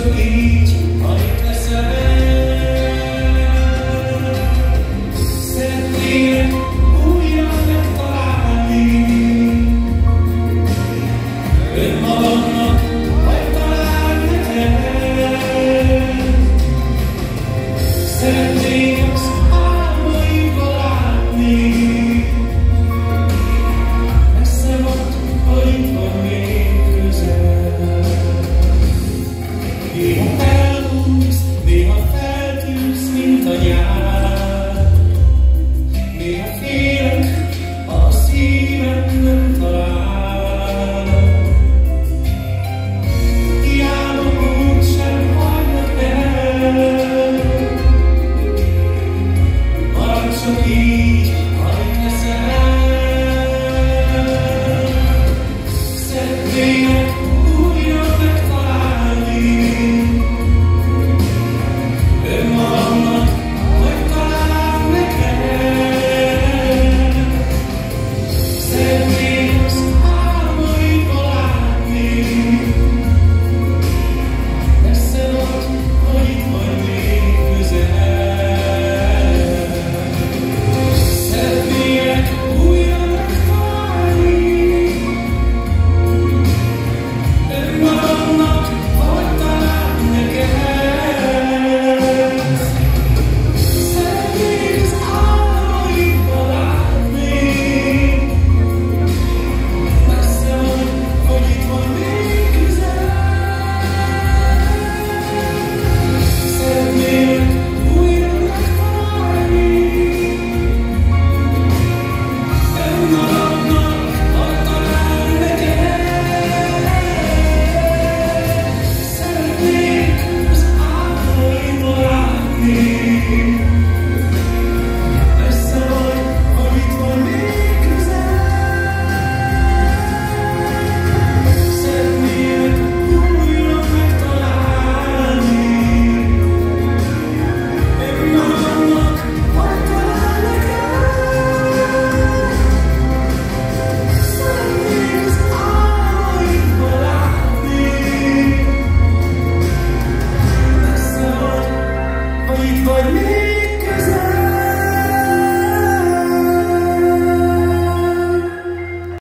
csak így, ha itt leszel. Szeretnélek újra megtalálni, önmagamnak, vagy talán neked. Szeretnélek az álmaidba látni, messze volt, hogy itt van még közel. Néha elbújsz, néha feltűnsz, mint a nyár. Néha félek, ha a szívem nem talál. Hiába úgy sem hagynak el. Maradj csak így, ha itt leszel. Szeretnélek újra megtalálni, önmagamnak, vagy talán neked. Szeretnélek az álmaidba látni, messze volt, hogy itt vagy még közel. Szeretnélek újra megtalálni, önmagamnak, vagy talán neked. Szeretnék az álmaidba látni, messze vagy, hogy itt van még közel. Szeretnélek újra megtalálni, önmagamnak, vagy talán neked. Szeretnék az álmaidba látni, messze vagy, hogy itt van még közel. Szeretnélek újra megtalálni, önmagamnak, vagy talán neked. Szeretnék az álmaidba látni, messze vagy, hogy itt vagy még